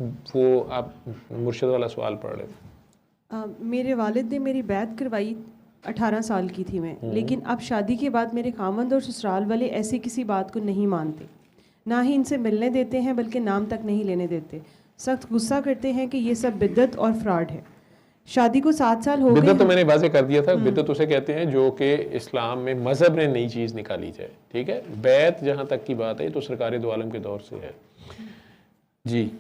वो आप मुर्शद वाला सवाल पढ़ रहे थे। मेरे वालिद ने मेरी बैत करवाई, 18 साल की थी मैं, लेकिन अब शादी के बाद मेरे खामंद और ससुराल वाले ऐसी किसी बात को नहीं मानते, ना ही इनसे मिलने देते हैं, बल्कि नाम तक नहीं लेने देते। सख्त गुस्सा करते हैं कि ये सब बिद्दत और फ्रॉड है। शादी को 7 साल हो गए। बिद्दत तो मैंने वाज़े कर दिया था, बिद्दत उसे कहते हैं जो कि इस्लाम में मज़हब ने नई चीज़ निकाली जाए, ठीक है। बैत जहाँ तक की बात है तो सरकार दो आलम के दौर से है जी।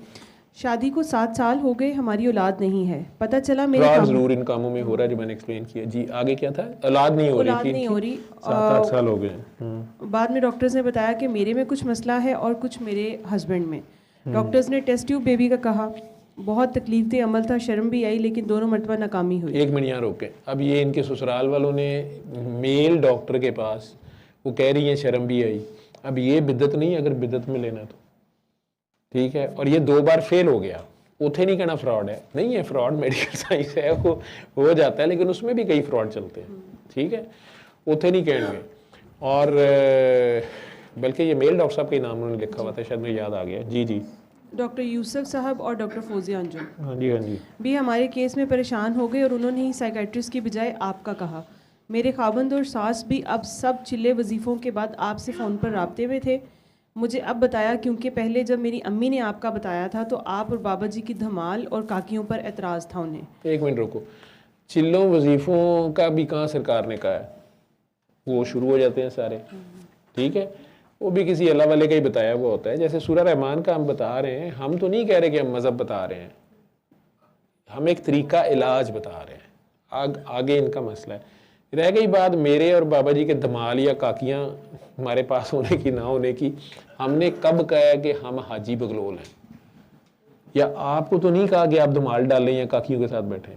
शादी को 7 साल हो गए, हमारी औलाद नहीं है। पता चला मेरे जरूर इन कामों में हो रहा है जो मैंने एक्सप्लेन किया जी। आगे क्या था? औलाद नहीं हो रही थी, नहीं हो रही, 7-8 साल हो गए। बाद में डॉक्टर्स ने बताया कि मेरे में कुछ मसला है और कुछ मेरे हस्बैंड में। डॉक्टर्स ने टेस्ट ट्यूब बेबी का कहा, बहुत तकलीफ थे, अमल था, शर्म भी आई, लेकिन दोनों मरतबा नाकामी हुई। एक मिनट यहाँ रोके। अब ये इनके ससुराल वालों ने मेल डॉक्टर के पास, वो कह रही है शर्म भी आई। अब ये बिद्दत नहीं, अगर बिद्दत में लेना तो ठीक है। और ये 2 बार फेल हो गया, उथे नहीं कहना फ्रॉड है, नहीं है फ्रॉड, मेडिकल साइंस है, वो हो जाता है, लेकिन उसमें भी कई फ्रॉड चलते हैं, ठीक है, उथे नहीं कहेंगे। और बल्कि ये मेल डॉक्टर साहब का नाम उन्होंने लिखा हुआ था, शायद मुझे याद आ गया जी। जी डॉक्टर यूसुफ साहब और डॉक्टर फौजिया अंजुम, हाँ जी हाँ जी, भी हमारे केस में परेशान हो गए और उन्होंने ही साइकेट्रिस्ट की बजाय आपका कहा। मेरे खाबंद और सास भी अब सब चिल्ले वजीफ़ों के बाद आपसे फ़ोन पर राब्ते में थे। मुझे अब बताया, क्योंकि पहले जब मेरी अम्मी ने आपका बताया था तो आप और बाबा जी की धमाल और काकियों पर एतराज़ था उन्हें। एक मिनट रुको, चिल्लों वजीफ़ों का भी कहाँ सरकार ने कहा है, वो शुरू हो जाते हैं सारे, ठीक है, वो भी किसी अल्लाह वाले का ही बताया हुआ होता है। जैसे सूरह रहमान का हम बता रहे हैं, हम तो नहीं कह रहे कि हम मज़हब बता रहे हैं, हम एक तरीका इलाज बता रहे हैं। आगे इनका मसला है। रह गई बात मेरे और बाबा जी के धमाल या काकियाँ हमारे पास होने की ना होने की, हमने कब कहा है कि हम हाजी बगलोल हैं? या आपको तो नहीं कहा कि आप धमाल डालें या काकियों के साथ बैठें।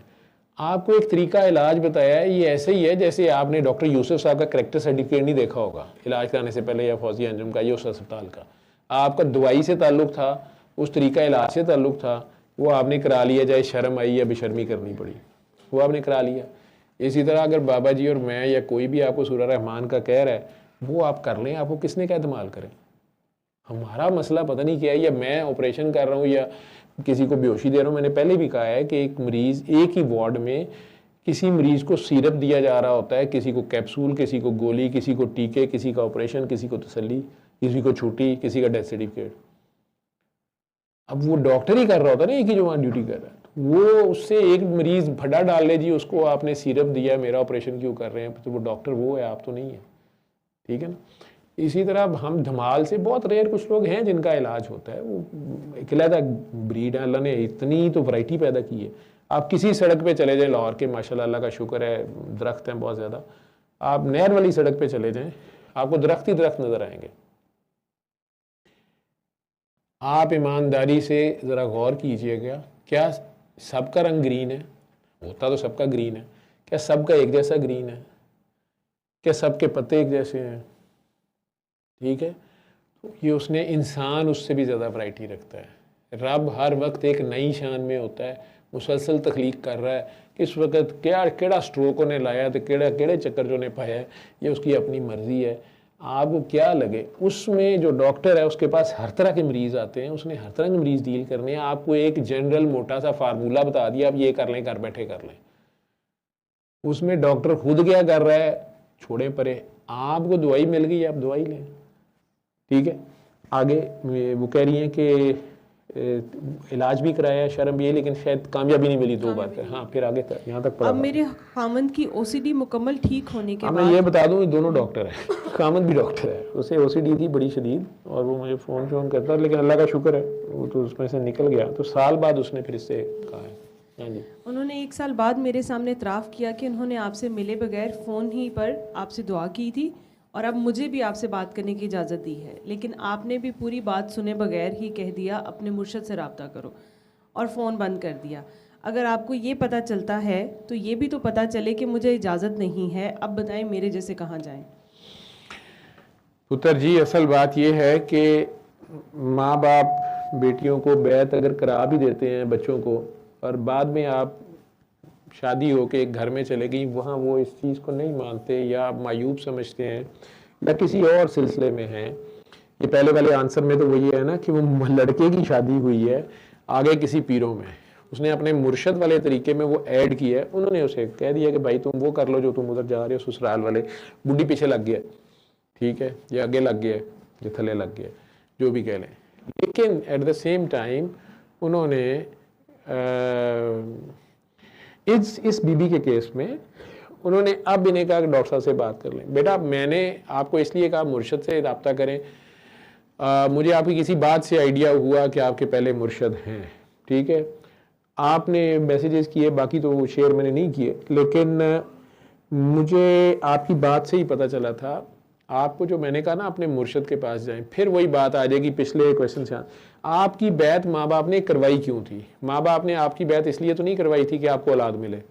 आपको एक तरीका इलाज बताया है। ये ऐसे ही है जैसे आपने डॉक्टर यूसुफ साहब का करेक्टर सर्टिफिकेट नहीं देखा होगा इलाज कराने से पहले, या फौजिया अंजुम का या उस अस्पताल का। आपका दवाई से ताल्लुक़ था, उस तरीका इलाज से ताल्लुक़ था, वो आपने करा लिया, चाहे शर्म आई या बेशर्मी करनी पड़ी, वो आपने करा लिया। इसी तरह अगर बाबा जी और मैं या कोई भी आपको सूरह रहमान का कह रहा है, वो आप कर लें, आपको किसने क्या धमाल करें। हमारा मसला पता नहीं क्या है, या मैं ऑपरेशन कर रहा हूँ या किसी को बेहोशी दे रहा हूँ। मैंने पहले भी कहा है कि एक मरीज़ एक ही वार्ड में किसी मरीज़ को सिरप दिया जा रहा होता है, किसी को कैप्सूल, किसी को गोली, किसी को टीके, किसी का ऑपरेशन, किसी को तसल्ली, किसी को छुट्टी, किसी का डेथ सर्टिफिकेट। अब वो डॉक्टर ही कर रहा होता है ना, एक ही जो वहाँ ड्यूटी कर रहा है, वो उससे एक मरीज़ भड्डा डाल ले जी, उसको आपने सिरप दिया, मेरा ऑपरेशन क्यों कर रहे हैं, तो वो डॉक्टर वो है, आप तो नहीं है, ठीक है ना। इसी तरह हम धमाल से बहुत रेयर कुछ लोग हैं जिनका इलाज होता है, वो एक अलग ब्रीड है, अल्लाह ने इतनी तो वैरायटी पैदा की है। आप किसी सड़क पे चले जाएं लाहौर के, माशाल्लाह अल्लाह का शुक्र है दरख्त हैं बहुत ज़्यादा, आप नहर वाली सड़क पे चले जाएं, आपको दरख्त ही दरख्त नज़र आएंगे। आप ईमानदारी से ज़रा गौर कीजिएगा, क्या सबका रंग ग्रीन है? होता तो सबका ग्रीन है। क्या सबका एक जैसा ग्रीन है? क्या सबके पत्ते एक जैसे हैं? ठीक है, तो ये उसने इंसान उससे भी ज़्यादा वैरायटी रखता है। रब हर वक्त एक नई शान में होता है, मुसलसल तख्लीक कर रहा है। किस वक्त क्या केड़ा स्ट्रोक उन्हें लाया तो केड़े चक्कर जो ने पाया है, ये उसकी अपनी मर्जी है। आपको क्या लगे, उसमें जो डॉक्टर है उसके पास हर तरह के मरीज़ आते हैं, उसने हर तरह के मरीज़ डील करने हैं। आपको एक जनरल मोटा सा फार्मूला बता दिया, आप ये कर लें, घर बैठे कर लें। उसमें डॉक्टर खुद क्या कर रहा है छोड़े परे, आपको दवाई मिल गई, आप दवाई लें, ठीक है। आगे वो कह रही हैं कि इलाज भी कराया, शर्म भी है, लेकिन शायद कामयाबी नहीं मिली 2 बार कर। हाँ, फिर आगे तक यहाँ तक पढ़ा। अब मेरे खामंद की ओसीडी मुकम्मल ठीक होने के बाद, मैं ये बता दूँ, दोनों डॉक्टर हैं, खामंद भी डॉक्टर है, उसे ओसीडी थी बड़ी शदीद, और वो मुझे फ़ोन करता, लेकिन अल्लाह का शुक्र है वो तो उसमें से निकल गया। तो साल बाद उसने फिर इससे कहा है। हाँ जी, उन्होंने 1 साल बाद मेरे सामने इतराफ़ किया कि उन्होंने आपसे मिले बगैर फ़ोन ही पर आपसे दुआ की थी, और अब मुझे भी आपसे बात करने की इजाज़त दी है, लेकिन आपने भी पूरी बात सुने बगैर ही कह दिया अपने मुर्शद से रब्ता करो, और फ़ोन बंद कर दिया। अगर आपको ये पता चलता है तो ये भी तो पता चले कि मुझे इजाज़त नहीं है। अब बताएं मेरे जैसे कहाँ जाएं? पुत्र जी, असल बात ये है कि माँ बाप बेटियों को बैत अगर करा भी देते हैं बच्चों को, और बाद में आप शादी हो के एक घर में चले गई, वहाँ वो इस चीज़ को नहीं मानते या मायूब समझते हैं या किसी और सिलसिले में हैं। ये पहले वाले आंसर में तो वही है ना कि वो लड़के की शादी हुई है, आगे किसी पीरों में, उसने अपने मुर्शद वाले तरीके में वो ऐड किया है, उन्होंने उसे कह दिया कि भाई तुम वो कर लो जो तुम उधर जा रहे हो ससुराल वाले, बुढ़ी पीछे लग गया, ठीक है, या आगे लग गया या थले लग गया, जो भी कह लें। लेकिन एट द सेम टाइम उन्होंने इस बीबी के केस में उन्होंने अब इन्हें कहा कि डॉक्टर साहब से बात कर लें। बेटा मैंने आपको इसलिए कहा मुर्शद से रब्ता करें, मुझे आपकी किसी बात से आइडिया हुआ कि आपके पहले मुर्शद हैं, ठीक है, आपने मैसेजेस किए, बाकी तो शेयर मैंने नहीं किए, लेकिन मुझे आपकी बात से ही पता चला था, आपको जो मैंने कहा ना अपने मुर्शद के पास जाएं, फिर वही बात आ जाएगी पिछले क्वेश्चन से। आपकी बैत माँ बाप ने करवाई क्यों थी? माँ बाप ने आपकी बैत इसलिए तो नहीं करवाई थी कि आपको औलाद मिले,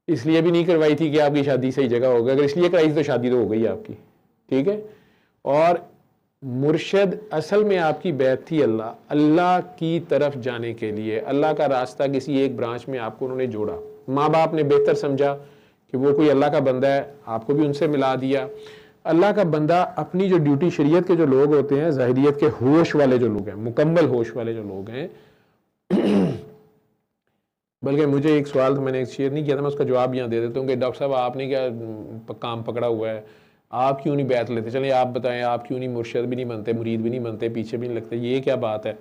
इसलिए भी नहीं करवाई थी कि आपकी शादी सही जगह हो गई, अगर इसलिए कराई थी तो शादी तो हो गई आपकी, ठीक है। और मुर्शद असल में आपकी बैत थी अल्लाह की तरफ जाने के लिए, अल्लाह का रास्ता किसी एक ब्रांच में आपको उन्होंने जोड़ा। माँ बाप ने बेहतर समझा कि वो कोई अल्लाह का बंदा है, आपको भी उनसे मिला दिया। अल्लाह का बंदा अपनी जो ड्यूटी, शरीयत के जो लोग होते हैं, ज़ाहिरियत के होश वाले जो लोग हैं, मुकम्मल होश वाले जो लोग हैं बल्कि मुझे एक सवाल तो मैंने शेयर नहीं किया था, मैं उसका जवाब यहाँ दे देता हूँ कि डॉक्टर साहब आपने क्या काम पकड़ा हुआ है, आप क्यों नहीं बैत लेते, चलिए आप बताएं, आप क्यों नहीं मुर्शद भी नहीं बनते, मुरीद भी नहीं बनते, पीछे भी नहीं लगते, ये क्या बात है?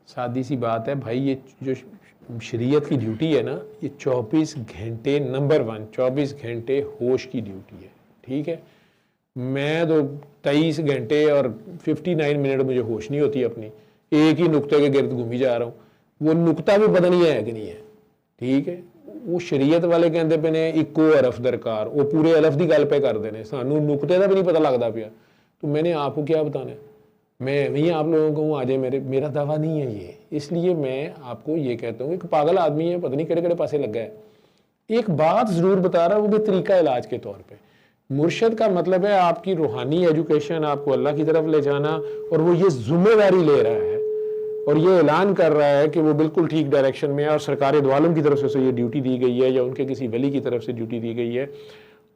सादी सी बात है भाई, ये जो शरीयत की ड्यूटी है ना, ये 24 घंटे, नंबर 1 24 घंटे होश की ड्यूटी है, ठीक है। मैं तो 23 घंटे और 59 मिनट मुझे होश नहीं होती अपनी, एक ही नुक्ते के गिर्द घूमी जा रहा हूँ, वो नुक्ता भी पता नहीं है कि नहीं है, ठीक है। वो शरीयत वाले कहते पे ने इको अरफ दरकार, वो पूरे अरफ की गल पे कर देने, सानू नुक्ते का भी नहीं पता लगता पिया, तो मैंने आपको क्या बताना है? मैं वही आप लोगों को हूँ, आज मेरा दावा नहीं है ये, इसलिए मैं आपको ये कहता हूँ कि पागल आदमी है, पता नहीं केड़े केड़े पासे लगा है। एक बात ज़रूर बता रहा हूँ, वो भी तरीका इलाज के तौर पर। मुर्शद का मतलब है आपकी रूहानी एजुकेशन, आपको अल्लाह की तरफ ले जाना, और वो ये जिम्मेदारी ले रहा है और ये ऐलान कर रहा है कि वो बिल्कुल ठीक डायरेक्शन में है, और सरकार दो आलम की तरफ से ये ड्यूटी दी गई है या उनके किसी वली की तरफ से ड्यूटी दी गई है,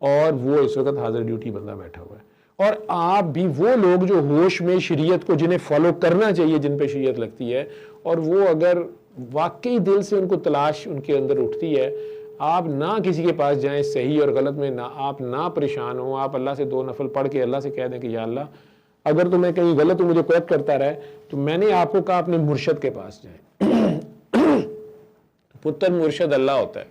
और वो इस वक्त हाजिर ड्यूटी बंदा बैठा हुआ है। और आप भी वो लोग जो होश में शरीयत को जिन्हें फॉलो करना चाहिए, जिन पे शरीयत लगती है, और वो अगर वाकई दिल से उनको तलाश उनके अंदर उठती है, आप ना किसी के पास जाएं सही और गलत में, ना आप ना परेशान हो, आप अल्लाह से 2 नफल पढ़ के अल्लाह से कह दें कि या अल्लाह अगर तुम्हें कहीं गलत हो, मुझे करेक्ट करता रहे, तो मैंने आपको कहा अपने मुर्शद के पास जाए। पुत्र मुर्शद अल्लाह होता है,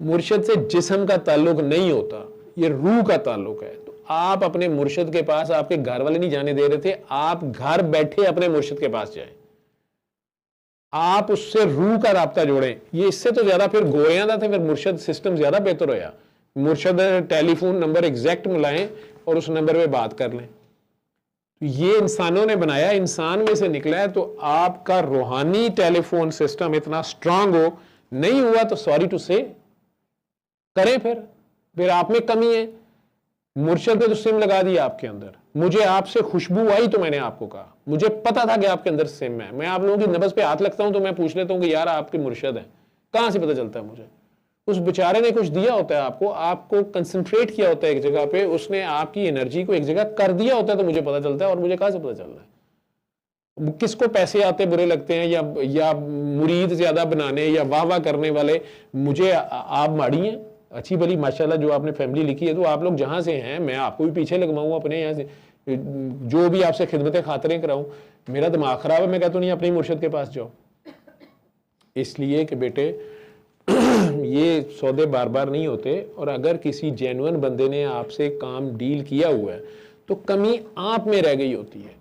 मुर्शद से जिस्म का ताल्लुक नहीं होता, ये रूह का ताल्लुक है। तो आप अपने मुर्शद के पास, आपके घर वाले नहीं जाने दे रहे थे, आप घर बैठे अपने मुर्शद के पास जाए, आप उससे रूह का राब्ता जोड़ें। ये इससे तो ज्यादा फिर गोरियां था, फिर मुर्शद सिस्टम ज्यादा बेहतर होया। मुर्शद टेलीफोन नंबर एग्जैक्ट मिलाएं और उस नंबर पे बात कर लें। ये इंसानों ने बनाया, इंसान में से निकला है, तो आपका रूहानी टेलीफोन सिस्टम इतना स्ट्रांग हो, नहीं हुआ तो सॉरी टू से करें, फिर आप में कमी है। मुर्शद ने तो सिम लगा दिया आपके अंदर, मुझे आपसे खुशबू आई तो मैंने आपको कहा, मुझे पता था कि आपके अंदर सिम है। मैं आप लोगों की नब्ज पे हाथ लगता हूं तो मैं पूछ लेता हूं कि यार आपके मुर्शद हैं, कहां से पता चलता है मुझे? उस बेचारे ने कुछ दिया होता है आपको कंसंट्रेट किया होता है एक जगह पे, उसने आपकी एनर्जी को एक जगह कर दिया होता है, तो मुझे पता चलता है। और मुझे कहां से पता चल रहा है? किसको पैसे आते बुरे लगते हैं, या मुरीद ज्यादा बनाने या वाह वाह करने वाले? मुझे आप माड़ी हैं, अच्छी भली माशाल्लाह जो आपने फैमिली लिखी है, तो आप लोग जहां से हैं, मैं आपको भी पीछे लगवाऊँ अपने यहाँ से, जो भी आपसे खिदमतें खातरें कराऊं। मेरा दिमाग खराब है, मैं कहता नहीं अपने मुर्शद के पास जाओ, इसलिए कि बेटे ये सौदे बार बार नहीं होते। और अगर किसी जेन्युइन बंदे ने आपसे काम डील किया हुआ है, तो कमी आप में रह गई होती है।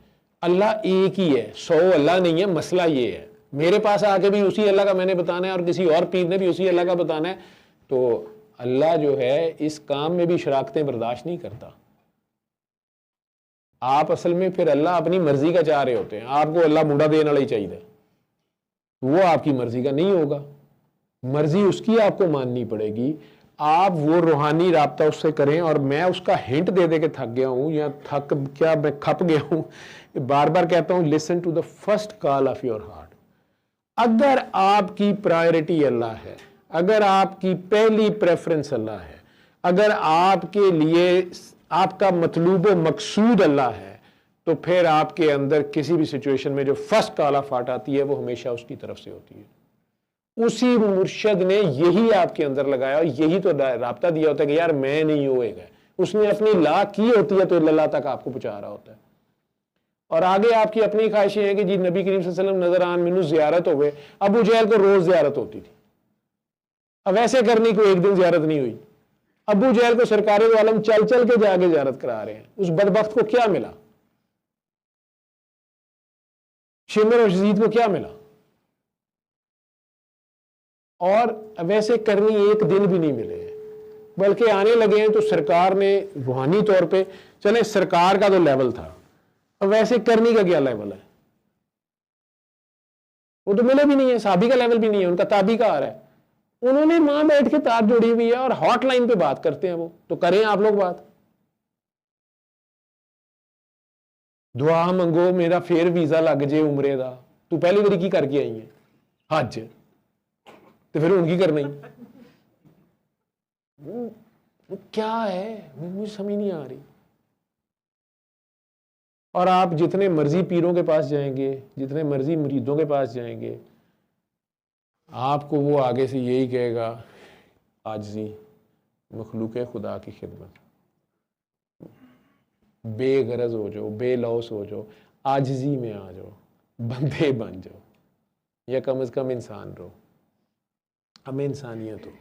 अल्लाह एक ही है, 100 अल्लाह नहीं है। मसला ये है, मेरे पास आके भी उसी अल्लाह का मैंने बताना है और किसी और पीर ने भी उसी अल्लाह का बताना है, तो अल्लाह जो है इस काम में भी शराकतें बर्दाश्त नहीं करता। आप असल में फिर अल्लाह अपनी मर्जी का चाह रहे होते हैं, आपको अल्लाह मुंडा देने वाला ही चाहिए, वो आपकी मर्जी का नहीं होगा, मर्जी उसकी आपको माननी पड़ेगी। आप वो रूहानी राब्ता उससे करें। और मैं उसका हिंट दे दे के थक गया हूं, या थक क्या, मैं खप गया हूं, बार बार कहता हूं, listen to the first call of your heart. अगर आपकी प्रायोरिटी अल्लाह है, अगर आपकी पहली प्रेफरेंस अल्लाह है, अगर आपके लिए आपका मतलूब मकसूद अल्लाह है, तो फिर आपके अंदर किसी भी सिचुएशन में जो फर्स्ट काला फाट आती है वो हमेशा उसकी तरफ से होती है। उसी मुर्शद ने यही आपके अंदर लगाया और यही तो राब्ता दिया होता है कि यार मैं नहीं होएगा, उसने अपनी ला की होती है तो अल्लाह तक आपको पहुंचा रहा होता है। और आगे आपकी अपनी ख्वाहिशें हैं कि जी नबी करीम सल्लल्लाहु अलैहि वसल्लम नजर आन मिनू जियारत हो गए। अबू जहल को रोज जियारत होती थी, अब ऐसे करने को एक दिन जियारत नहीं हुई। अबू जहल को सरकारे दो आलम चल चल के जाके जियारत करा रहे हैं। उस बदबख्त को क्या मिला? शिमर और यजीद को क्या मिला? और वैसे करनी एक दिन भी नहीं मिले हैं, बल्कि आने लगे हैं। तो सरकार ने रूहानी तौर पे, चले सरकार का तो लेवल था, अब वैसे करनी का क्या लेवल है? वो तो मिले भी नहीं है, साहबी का लेवल भी नहीं है, उनका ताबी का आ रहा है। उन्होंने वहां बैठ के तार जोड़ी हुई है और हॉटलाइन पे बात करते हैं। वो तो करें आप लोग बात, दुआ मंगो मेरा फिर वीजा लग जे उमरे दा। तू पहली बारी की करके आई है हज, तो फिर उनकी करना ही वो क्या है, मुझे समझ नहीं आ रही। और आप जितने मर्जी पीरों के पास जाएंगे, जितने मर्जी मुरीदों के पास जाएंगे, आपको वो आगे से यही कहेगा आजिज़ी, मखलूक खुदा की खिदमत, बेगरज हो जाओ, बेलौस हो जाओ, आजिज़ी में आ जाओ, बंदे बन जाओ, या कम से कम इंसान रहो, हमें इंसानियत हो।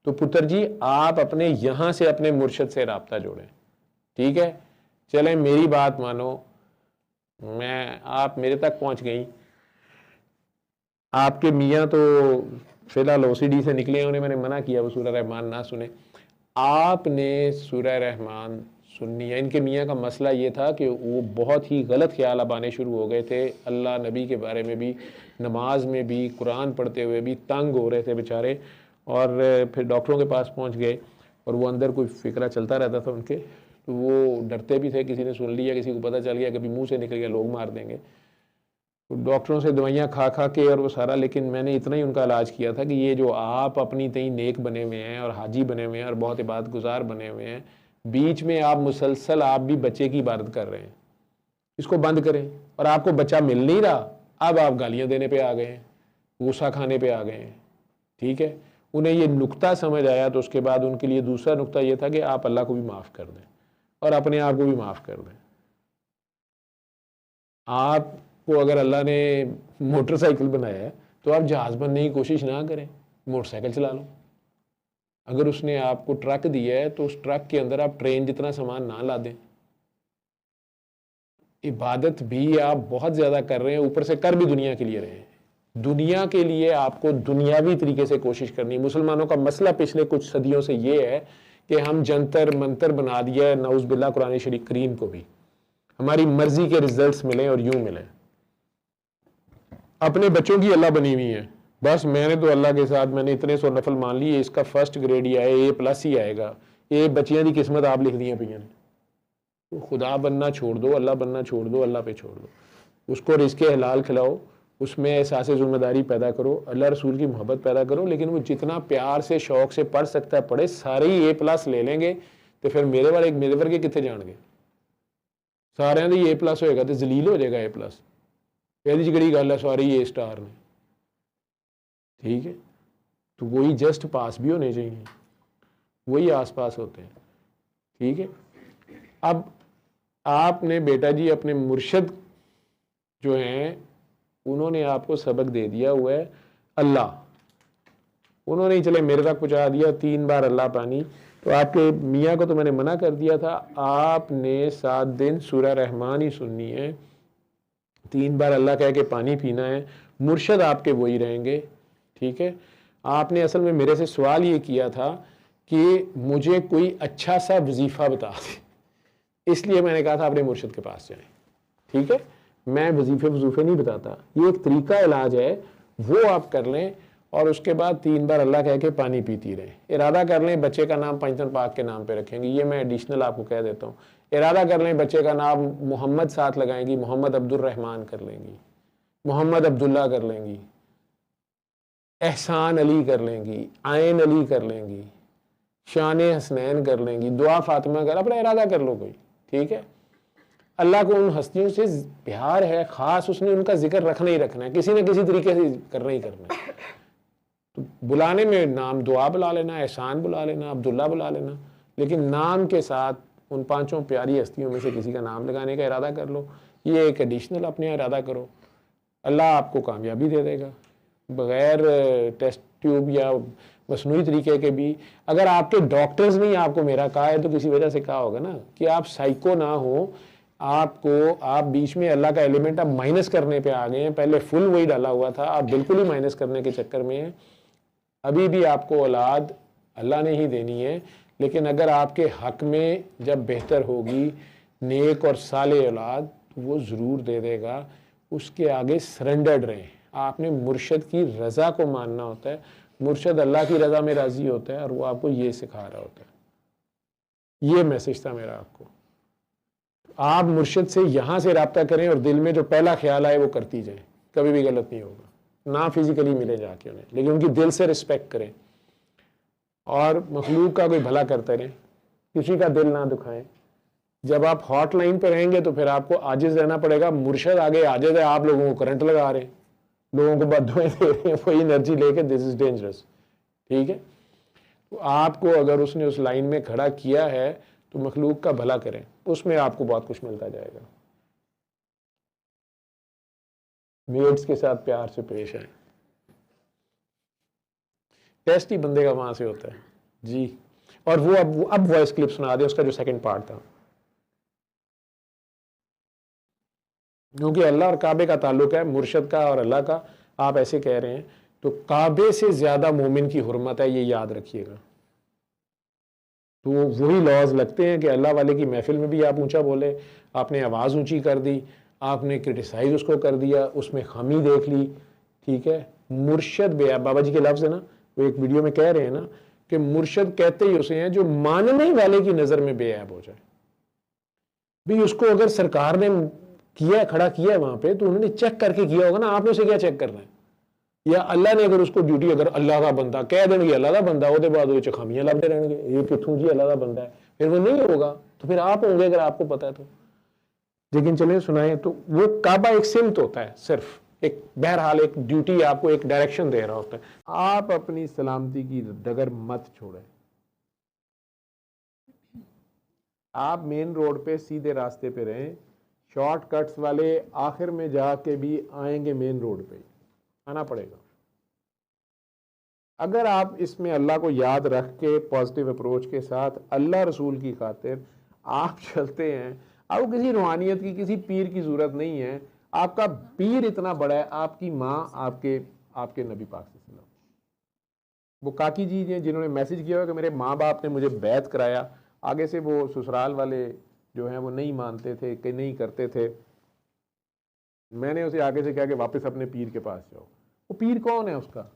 तो पुत्र जी आप अपने यहाँ से अपने मुर्शद से राब्ता जोड़ें, ठीक है। चलें मेरी बात मानो, आप मेरे तक पहुँच गई। आपके मियाँ तो फिलहाल OCD से निकले, उन्हें मैंने मना किया वो सूरह रहमान ना सुने। आपने सूरह रहमान सुननी है। इनके मियाँ का मसला ये था कि वो बहुत ही गलत ख्याल अब आने शुरू हो गए थे, अल्लाह नबी के बारे में भी, नमाज में भी, कुरान पढ़ते हुए भी तंग हो रहे थे बेचारे। और फिर डॉक्टरों के पास पहुँच गए और वो अंदर कोई फिक्रा चलता रहता था उनके, तो वो डरते भी थे, किसी ने सुन लिया, किसी को पता चल गया, कभी मुँह से निकल गया, लोग मार देंगे। तो डॉक्टरों से दवाइयाँ खा खा के और वो सारा, लेकिन मैंने इतना ही उनका इलाज किया था कि ये जो आप अपनी तई नेक बने हुए हैं और हाजी बने हुए हैं और बहुत इबादत गुजार बने हुए हैं, बीच में आप मुसलसल आप भी बच्चे की इबादत कर रहे हैं, इसको बंद करें। और आपको बच्चा मिल नहीं रहा, अब आप गालियाँ देने पे आ गए हैं, गुस्सा खाने पे आ गए हैं, ठीक है। उन्हें ये नुक्ता समझ आया तो उसके बाद उनके लिए दूसरा नुक्ता ये था कि आप अल्लाह को भी माफ़ कर दें और अपने आप को भी माफ़ कर दें। आपको अगर अल्लाह ने मोटरसाइकिल बनाया है तो आप जहाज़ बनने की कोशिश ना करें, मोटरसाइकिल चला लो। अगर उसने आपको ट्रक दिया है तो उस ट्रक के अंदर आप ट्रेन जितना सामान ना ला दें। इबादत भी आप बहुत ज़्यादा कर रहे हैं, ऊपर से कर भी दुनिया के लिए रहे हैं। दुनिया के लिए आपको दुनियावी तरीके से कोशिश करनी। मुसलमानों का मसला पिछले कुछ सदियों से ये है कि हम जंतर मंतर बना दिया है, नऊज़ बिल्लाह कुरान शरीफ करीम को भी हमारी मर्जी के रिजल्ट्स मिले और यूं मिले। अपने बच्चों की अल्लाह बनी हुई है, बस मैंने तो अल्लाह के साथ मैंने इतने सौ नफल मान लिए, इसका फर्स्ट ग्रेड ही आए, A+ ही आएगा। ये बच्चियां की किस्मत आप लिख दी पी ने। तो खुदा बनना छोड़ दो, अल्लाह बनना छोड़ दो, अल्लाह पे छोड़ दो। उसको रिज़्क़ हलाल खिलाओ, उसमें एहसास जिम्मेदारी पैदा करो, अल्लाह रसूल की मोहब्बत पैदा करो। लेकिन वो जितना प्यार से शौक से पढ़ सकता है पढ़े, सारे ही A+ ले लेंगे तो फिर मेरे वर्गे कितने जाएंगे? सारे दी A+ होएगा तो जलील हो जाएगा A+। ਇਹਦੀ ਜਿਹੜੀ ਗੱਲ है सारी A* ने, ठीक है। तो वही जस्ट पास भी होने चाहिए, वही आस पास होते हैं, ठीक है। अब आपने बेटा जी अपने मुर्शद जो हैं उन्होंने आपको सबक दे दिया हुआ है अल्लाह, उन्होंने ही चले मेरे तक पहुंचा दिया 3 बार अल्लाह पानी। तो आपके मियाँ को तो मैंने मना कर दिया था, आपने 7 दिन सूरह रहमान ही सुननी है, 3 बार अल्लाह कह के पानी पीना है। मुर्शद आपके वही रहेंगे, ठीक है। आपने असल में मेरे से सवाल ये किया था कि मुझे कोई अच्छा सा वजीफ़ा बता दें, इसलिए मैंने कहा था अपने मुर्शद के पास जाएं, ठीक है। मैं वजीफ़े नहीं बताता, ये एक तरीका इलाज है, वो आप कर लें और उसके बाद 3 बार अल्लाह कह के पानी पीती रहें। इरादा कर लें बच्चे का नाम पंचतन पाक के नाम पे रखेंगे, ये मैं एडिशनल आपको कह देता हूँ। इरादा कर लें बच्चे का नाम मोहम्मद साथ लगाएंगी, मोहम्मद अब्दुल रहमान कर लेंगी, मोहम्मद अब्दुल्ला कर लेंगी, एहसान अली कर लेंगी, आयन अली कर लेंगी, शान हसनैन कर लेंगी, दुआ फातिमा कर, अपना इरादा कर लो कोई, ठीक है। अल्लाह को उन हस्तियों से प्यार है ख़ास, उसने उनका जिक्र रखना ही रखना है, किसी न किसी तरीके से करना ही करना है। तो बुलाने में नाम दुआ बुला लेना, एहसान बुला लेना, अब्दुल्ला बुला लेना, लेकिन नाम के साथ उन पांचों प्यारी हस्तियों में से किसी का नाम लगाने का इरादा कर लो। ये एक एडिशनल अपने इरादा करो, अल्लाह आपको कामयाबी दे देगा बग़ैर टेस्ट ट्यूब या मसनूई तरीके के भी। अगर आपके डॉक्टर्स ने आपको मेरा कहा है तो किसी वजह से कहा होगा ना, कि आप साइको ना हो, आप बीच में अल्लाह का एलिमेंट आप माइनस करने पे आ गए हैं। पहले फुल वही डाला हुआ था, आप बिल्कुल ही माइनस करने के चक्कर में हैं। अभी भी आपको औलाद अल्लाह ने ही देनी है, लेकिन अगर आपके हक में जब बेहतर होगी नेक और साले औलाद तो वो ज़रूर दे देगा। उसके आगे सरेंडर्ड रहें। आपने मुर्शद की रज़ा को मानना होता है, मुर्शद अल्लाह की रज़ा में राज़ी होता है और वो आपको ये सिखा रहा होता है। ये मैसेज था मेरा आपको। आप मुर्शद से यहाँ से रब्ता करें और दिल में जो पहला ख्याल आए वो करती जाएं, कभी भी गलत नहीं होगा। ना फिजिकली मिले जाके उन्हें, लेकिन उनकी दिल से रिस्पेक्ट करें और मखलूक का कोई भला करते रहें, किसी का दिल ना दुखाएं। जब आप हॉटलाइन पे रहेंगे तो फिर आपको आजिज़ रहना पड़ेगा। मुर्शद आगे आजिज़ है, आप लोगों को करंट लगा रहे हैं, लोगों को बद्दुआएं दे रहे हैं, वही एनर्जी लेके, दिस इज डेंजरस। ठीक है, तो आपको अगर उसने उस लाइन में खड़ा किया है तो मखलूक का भला करें, उसमें आपको बहुत कुछ मिलता जाएगा। मेड्स के साथ प्यार से पेश आए। टेस्ट ही बंदे का वहां से होता है जी। और वो अब वॉइस क्लिप सुना दे उसका जो सेकंड पार्ट था, क्योंकि अल्लाह और काबे का ताल्लुक है, मुर्शद का और अल्लाह का। आप ऐसे कह रहे हैं तो काबे से ज्यादा मोमिन की हुर्मत है, ये याद रखिएगा। तो वही लॉज लगते हैं कि अल्लाह वाले की महफिल में भी आप ऊंचा बोले, आपने आवाज़ ऊंची कर दी, आपने क्रिटिसाइज उसको कर दिया, उसमें खामी देख ली। ठीक है, मुर्शद बेअब, बाबा जी के लफ्ज़ है ना, वो एक वीडियो में कह रहे हैं ना कि मुर्शद कहते ही उसे हैं जो मानने वाले की नज़र में बेअब हो जाए। भाई उसको अगर सरकार ने किया, खड़ा किया है वहां पे, तो उन्होंने चेक करके किया होगा ना, आपने उसे क्या चेक करना है? या अल्लाह ने अगर उसको ड्यूटी, अगर अल्लाह का बंदा कह देंगे अल्लाह का बंदा, उसके बाद वो खामियां लभते रहेंगे, ये कितों जी अल्लाह का बंदा है, फिर वो नहीं होगा। तो फिर आप होंगे अगर आपको पता है तो। लेकिन चलिए सुनाए, तो वो काबा एक सिमत होता है, सिर्फ एक, बहरहाल एक ड्यूटी आपको एक डायरेक्शन दे रहा होता है। आप अपनी सलामती की डगर मत छोड़ें। आप मेन रोड पे सीधे रास्ते पे रहें, शॉर्टकट्स वाले आखिर में जाके भी आएंगे, मेन रोड पे आना पड़ेगा। अगर आप इसमें अल्लाह को याद रख के पॉजिटिव अप्रोच के साथ अल्लाह रसूल की खातिर आप चलते हैं, आपको किसी रूहानियत की, किसी पीर की जरूरत नहीं है। आपका पीर इतना बड़ा है, आपकी माँ, आपके नबी पाक सल्लल्लाहु अलैहि वसल्लम। वो काकी जी हैं जिन्होंने मैसेज किया कि मेरे माँ बाप ने मुझे बैत कराया, आगे से वो ससुराल वाले जो हैं वो नहीं मानते थे, कि नहीं करते थे। मैंने उसे आगे से कहा कि वापस अपने पीर के पास जाओ। वो पीर कौन है उसका?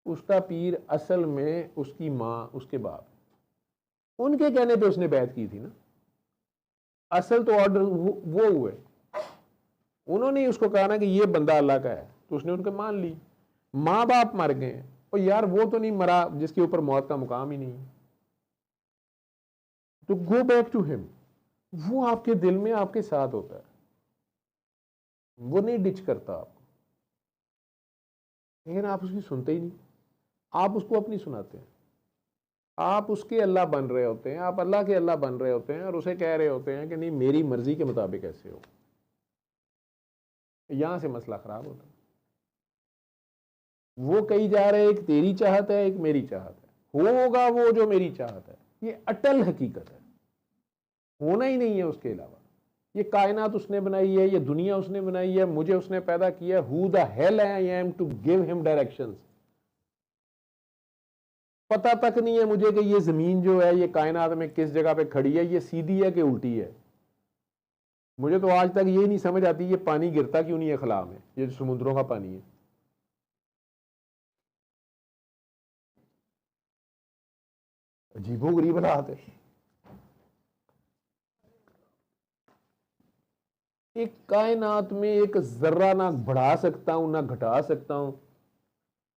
उसका पीर असल में उसकी माँ, उसके बाप, उनके कहने पे उसने बैत की थी ना। असल तो ऑर्डर वो हुए, उन्होंने ही उसको कहा ना कि ये बंदा अल्लाह का है, तो उसने उनके मान ली। माँ बाप मर गए और यार वो तो नहीं मरा जिसके ऊपर मौत का मुकाम ही नहीं है, तो गो बैक टू हिम। वो आपके दिल में आपके साथ होता है, वो नहीं डिच करता आपको, लेकिन आप उसकी सुनते ही नहीं, आप उसको अपनी सुनाते हैं। आप उसके अल्लाह बन रहे होते हैं, आप अल्लाह के अल्लाह बन रहे होते हैं और उसे कह रहे होते हैं कि नहीं मेरी मर्जी के मुताबिक ऐसे हो। यहां से मसला खराब होता है। वो कही जा रहे एक तेरी चाहत है, एक मेरी चाहत है, होगा वो जो मेरी चाहत है। ये अटल हकीकत है, होना ही नहीं है उसके अलावा। ये कायनात उसने बनाई है, ये दुनिया उसने बनाई है, मुझे उसने पैदा किया। Who the hell I am to give him directions. पता तक नहीं है मुझे कि ये जमीन जो है ये कायनात में किस जगह पे खड़ी है, ये सीधी है कि उल्टी है। मुझे तो आज तक ये नहीं समझ आती ये पानी गिरता क्यों नहीं है खला में, ये समुद्रों का पानी है। अजीबोगरीब हालात है। एक कायनात में एक जर्रा ना बढ़ा सकता हूं ना घटा सकता हूं,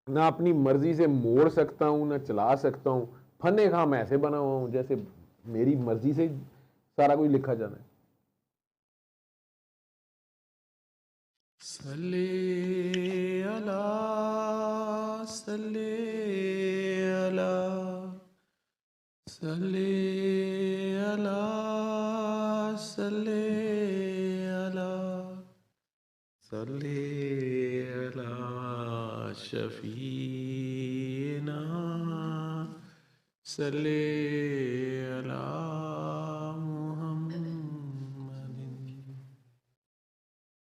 ना अपनी मर्जी से मोड़ सकता हूं ना चला सकता हूं। फने खाम ऐसे बना हुआ हूं जैसे मेरी मर्जी से सारा कुछ लिखा जाना है। सल्ले अला सल्ले अला सल्ले अला सल्ले अला सल्ले अला शफीना सल्ले अला